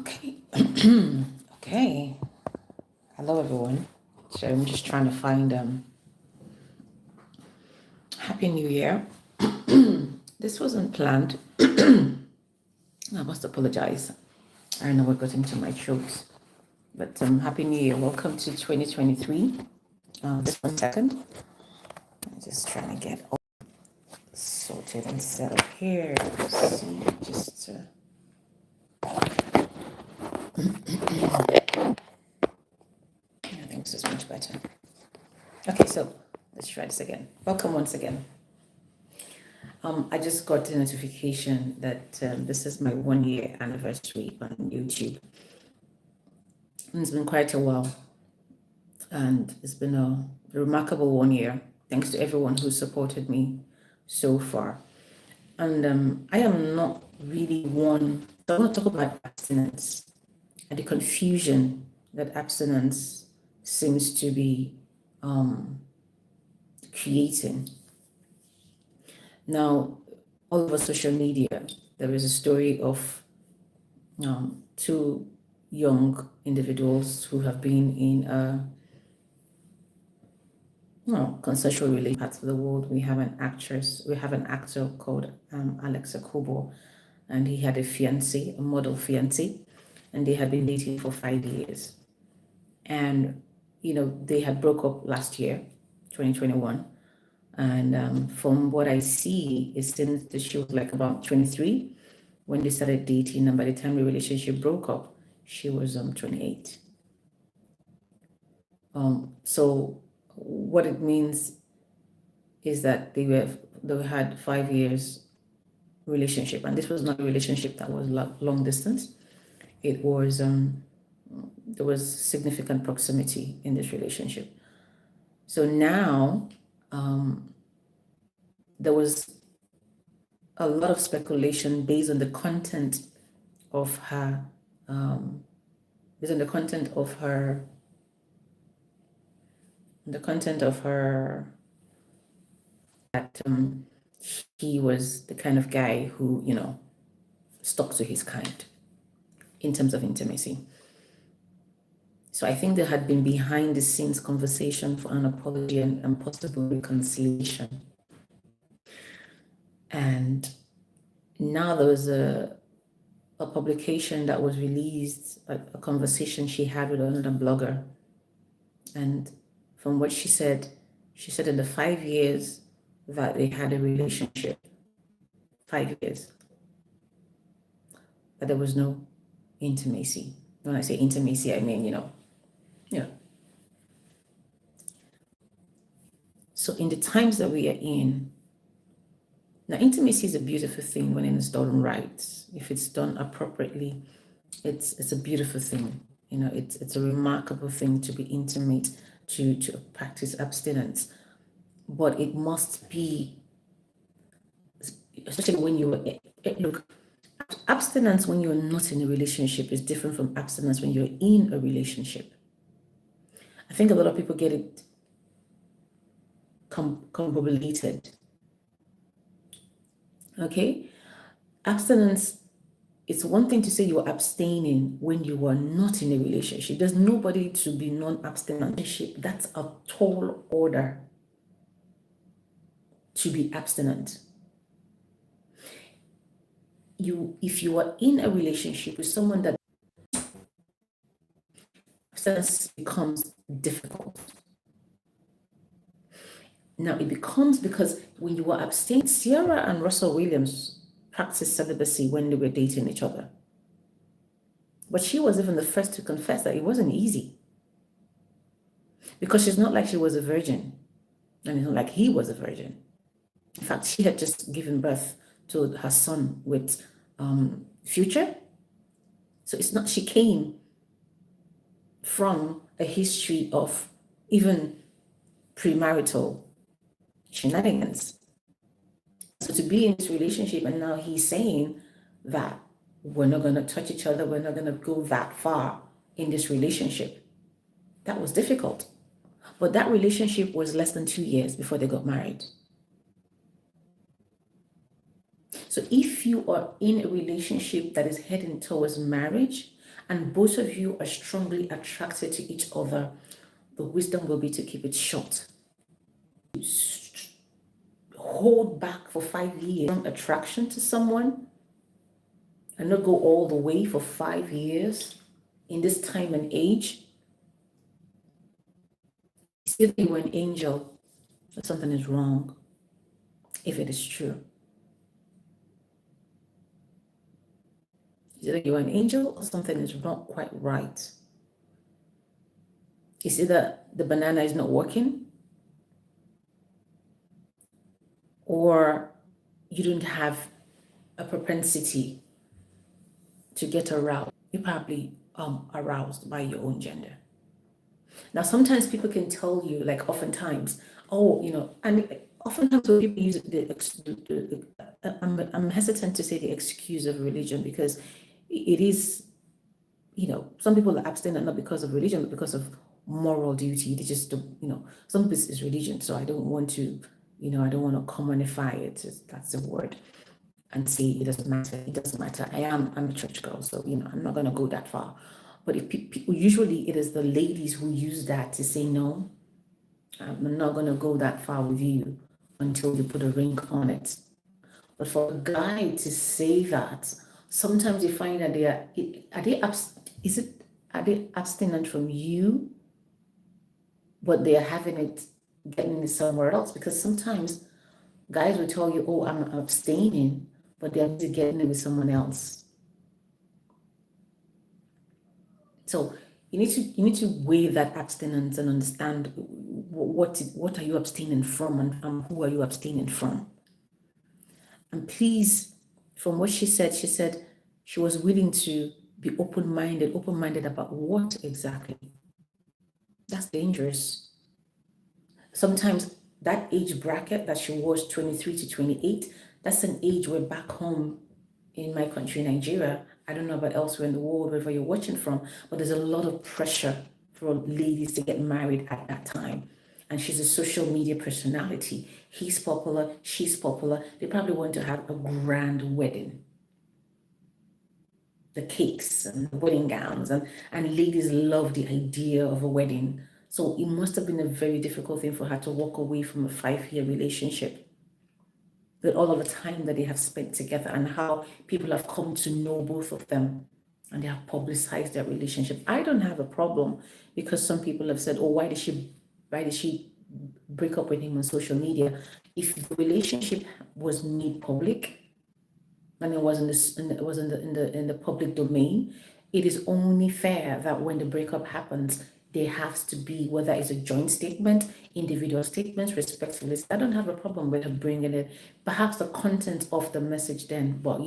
Okay. Okay. Hello, everyone. So I'm just trying to find Happy New Year. This wasn't planned. I must apologize. I don't know what got into my throat. But Happy New Year. Welcome to 2023. Just 1 second. I'm just trying to get all sorted and set up here. Let's see. Just I think this is much better. Okay, so let's try this again. Welcome once again. I just got a notification that this is my 1 year anniversary on YouTube. And it's been quite a while, and it's been a remarkable 1 year. Thanks to everyone who supported me so far. And I am not really one, so I want to talk about abstinence and the confusion that abstinence seems to be creating. Now, all over social media, there is a story of two young individuals who have been in a consensual relationship. Parts of the world, we have an actor called Alex Ekubo, and he had a model fiancée, and they had been dating for 5 years. And, they had broke up last year, 2021. And from what I see, it seems that she was like about 23 when they started dating, and by the time the relationship broke up, she was 28. So what it means is that they had 5 years relationship, and this was not a relationship that was long distance. It was there was significant proximity in this relationship. So now there was a lot of speculation based on the content of her that he was the kind of guy who stuck to his kind in terms of intimacy. So I think there had been behind the scenes conversation for an apology and possible reconciliation. And now there was a publication that was released, a conversation she had with another blogger. And from what she said in the 5 years that they had a relationship, 5 years, that there was no intimacy. When I say intimacy, I mean, So in the times that we are in, now intimacy is a beautiful thing when it's done right. If it's done appropriately, it's a beautiful thing. It's a remarkable thing to be intimate, to practice abstinence. But it must be, especially when look, abstinence when you're not in a relationship is different from abstinence when you're in a relationship. I think a lot of people get it convoluted. Okay? Abstinence, it's one thing to say you're abstaining when you are not in a relationship. There's nobody to be non-abstinent. That's a tall order to be abstinent. If you are in a relationship with someone, that abstinence becomes difficult. Now it becomes because when you were abstaining, Sierra and Russell Williams practiced celibacy when they were dating each other. But she was even the first to confess that it wasn't easy. Because she's not like she was a virgin. And it's not like he was a virgin. In fact, she had just given birth to her son with Future. So it's not, she came from a history of even premarital shenanigans. So to be in this relationship, and now he's saying that we're not going to touch each other, we're not going to go that far in this relationship. That was difficult. But that relationship was less than 2 years before they got married. So if you are in a relationship that is heading towards marriage, and both of you are strongly attracted to each other, the wisdom will be to keep it short. Hold back for 5 years from attraction to someone and not go all the way for 5 years in this time and age. It's either you're an angel or something is wrong, if it is true. It's either you're an angel or something is not quite right. It's either the banana is not working or you don't have a propensity to get aroused. You're probably aroused by your own gender. Now, sometimes people can tell you, like oftentimes, oh, and oftentimes when people use I'm hesitant to say the excuse of religion, because it is, some people are abstinent not because of religion, but because of moral duty. They just don't, some of this is religion, so I don't want to, I don't want to commonify it, that's the word, and say it doesn't matter. It doesn't matter. I'm a church girl, so I'm not going to go that far. But if people, usually it is the ladies who use that to say, no, I'm not going to go that far with you until you put a ring on it. But for a guy to say that, sometimes you find that are they abstinent from you, but they are getting it somewhere else? Because sometimes guys will tell you, oh, I'm abstaining, but they're getting it with someone else. So you need to weigh that abstinence and understand what are you abstaining from, and who are you abstaining from. And please, from what she said she was willing to be open-minded about what exactly. That's dangerous. Sometimes that age bracket that she was, 23 to 28, that's an age where back home in my country, Nigeria, I don't know about elsewhere in the world, wherever you're watching from, but there's a lot of pressure for ladies to get married at that time. And she's a social media personality. He's popular, she's popular. They probably want to have a grand wedding. The cakes and the wedding gowns, and ladies love the idea of a wedding. So it must have been a very difficult thing for her to walk away from a 5-year relationship, with all of the time that they have spent together and how people have come to know both of them and they have publicized their relationship. I don't have a problem, because some people have said, oh, why did she break up with him on social media? If the relationship was made public and it was in the public domain, it is only fair that when the breakup happens, there has to be, whether it's a joint statement, individual statements, respectfully. I don't have a problem with her bringing it. Perhaps the content of the message then, but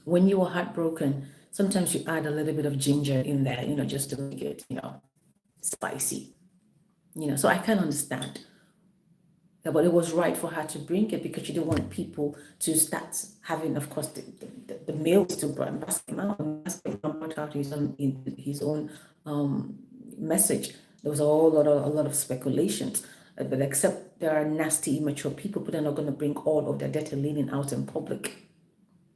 when you are heartbroken, sometimes you add a little bit of ginger in there, just to make it, spicy. So I can understand. Yeah, but it was right for her to bring it, because she didn't want people to start having, of course, the males to bask him out his own message. There was a lot of speculations, but except there are nasty, immature people, but they're not going to bring all of their dirty linen out in public.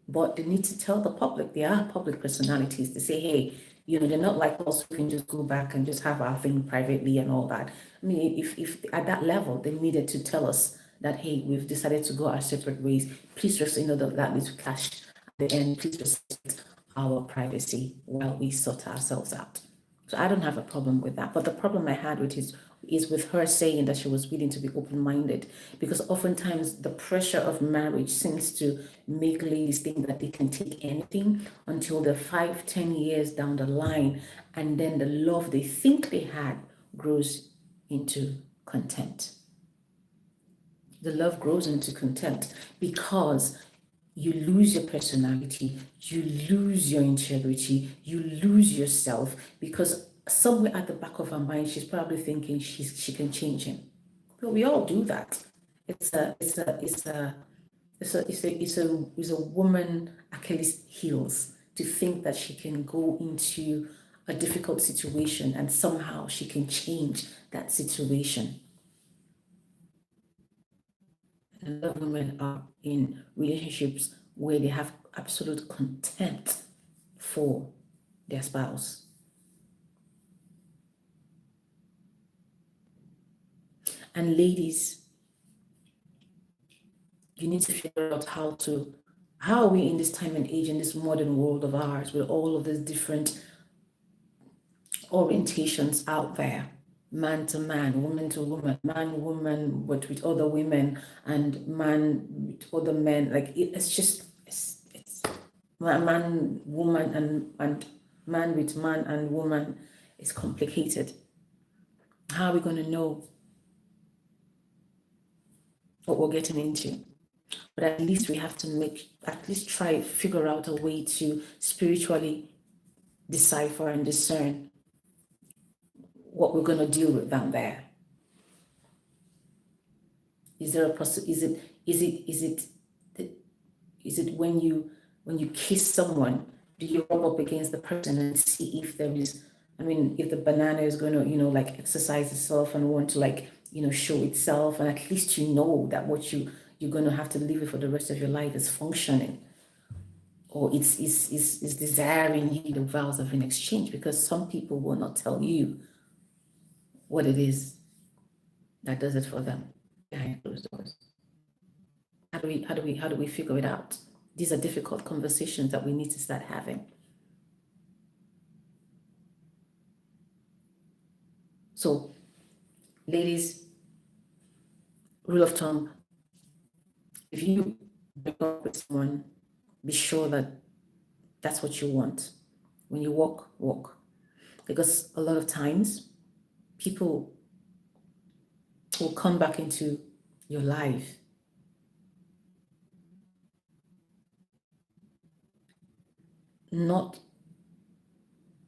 But they need to tell the public. They are public personalities. They say, hey, they're not like us who can just go back and just have our thing privately and all that. I mean, if at that level, they needed to tell us that, hey, we've decided to go our separate ways. Please just, that needs to clash at the end. Please respect our privacy while we sort ourselves out. So I don't have a problem with that. But the problem I had with is with her saying that she was willing to be open-minded, because oftentimes the pressure of marriage seems to make ladies think that they can take anything until they're 5-10 years down the line, and then the love they think they had grows into contempt. The love grows into contempt because you lose your personality, you lose your integrity, you lose yourself, because somewhere at the back of her mind, she's probably thinking she can change him. But we all do that. It's a woman Achilles heels to think that she can go into a difficult situation and somehow she can change that situation. And a lot of women are in relationships where they have absolute contempt for their spouse. And ladies, you need to figure out how are we in this time and age, in this modern world of ours, with all of these different orientations out there, man to man, woman to woman, man, woman, but with other women, and man with other men. Like it's man, woman, and man with man and woman. It's complicated. How are we going to know what we're getting into? But at least we have to try figure out a way to spiritually decipher and discern what we're going to deal with down there. Is there a is it when you kiss someone, do you rub up against the person and see if there is, if the banana is going to, like exercise itself and want to, like, show itself, and at least you know that what you're going to have to live with for the rest of your life is functioning, or it's desiring you, the vows have been exchanged, because some people will not tell you what it is that does it for them behind closed doors. How do we figure it out? These are difficult conversations that we need to start having. So, ladies, rule of thumb, if you break up with someone, be sure that that's what you want. When you walk. Because a lot of times, people will come back into your life not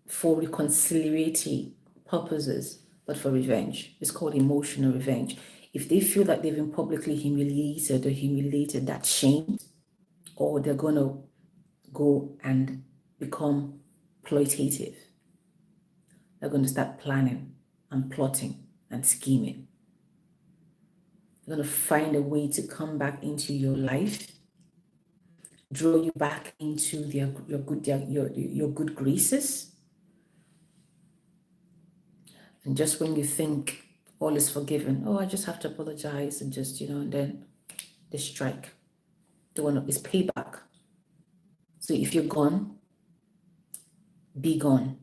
for reconciliatory purposes, but for revenge. It's called emotional revenge. If they feel that they've been publicly humiliated, that's shame, or they're going to go and become exploitative. They're going to start planning and plotting and scheming. They're going to find a way to come back into your life, draw you back into your good graces. And just when you think all is forgiven, I just have to apologize and just, and then they strike. It's payback. So if you're gone, be gone.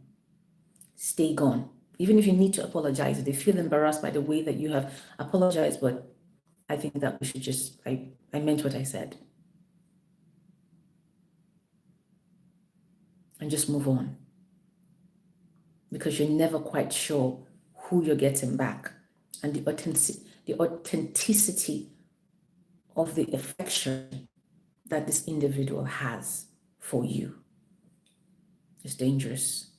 Stay gone. Even if you need to apologize, if they feel embarrassed by the way that you have apologized, but I think that we should just, I meant what I said. And just move on. Because you're never quite sure who you're getting back, and the authenticity of the affection that this individual has for you is dangerous.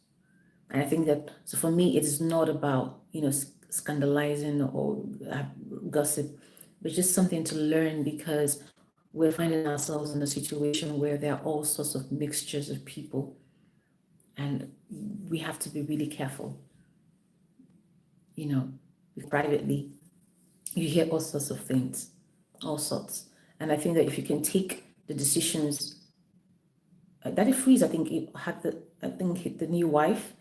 And I think that, so for me, it is not about, scandalizing or gossip, but just something to learn, because we're finding ourselves in a situation where there are all sorts of mixtures of people, and we have to be really careful. Privately, you hear all sorts of things, all sorts. And I think that if you can take the decisions, Daddy Freeze, I think the new wife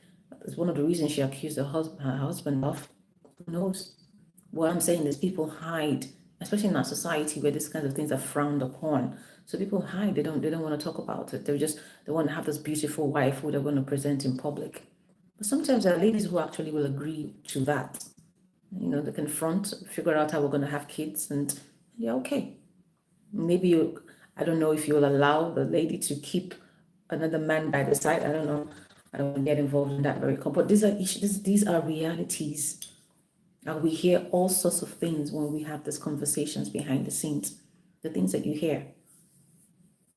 is one of the reasons she accused her husband of. Who knows? What I'm saying is people hide, especially in our society where these kinds of things are frowned upon. So people hide. They don't want to talk about it. They want to have this beautiful wife who they're going to present in public. But sometimes there are ladies who actually will agree to that. They confront, figure out how we're going to have kids, and okay. Maybe I don't know if you'll allow the lady to keep another man by the side. I don't know. I don't want to get involved in that but these are issues. These are realities. And we hear all sorts of things when we have these conversations behind the scenes. The things that you hear.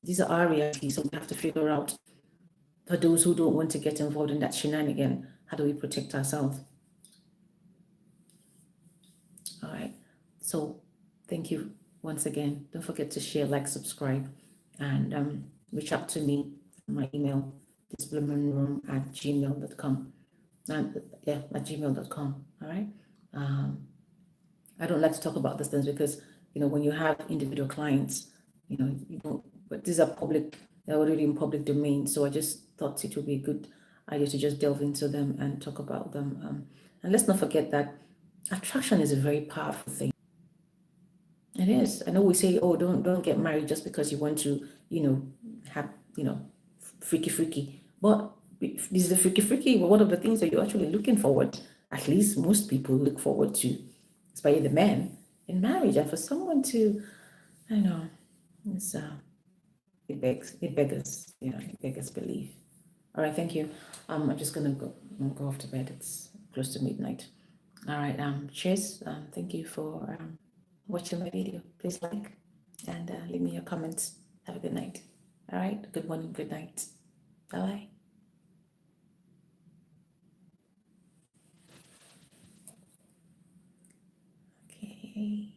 These are our realities, so we have to figure out, for those who don't want to get involved in that shenanigan, how do we protect ourselves? All right. So thank you once again. Don't forget to share, like, subscribe, and reach out to me on my email, thisblooming@gmail.com. At gmail.com. All right. I don't like to talk about these things because, when you have individual clients, you don't, but these are public, they're already in public domain. So I just thought it would be a good idea to just delve into them and talk about them. And let's not forget that attraction is a very powerful thing. It is. I know we say, oh, don't get married just because you want to, have, freaky. But this is the freaky. But one of the things that you're actually looking forward, at least most people look forward to, especially the men, in marriage. And for someone to, I don't know, it's it beggars belief. All right, thank you. I'm just gonna go off to bed. It's close to midnight. All right. Cheers. Thank you for watching my video. Please like and leave me your comments. Have a good night. All right. Good morning. Good night. Bye. Okay.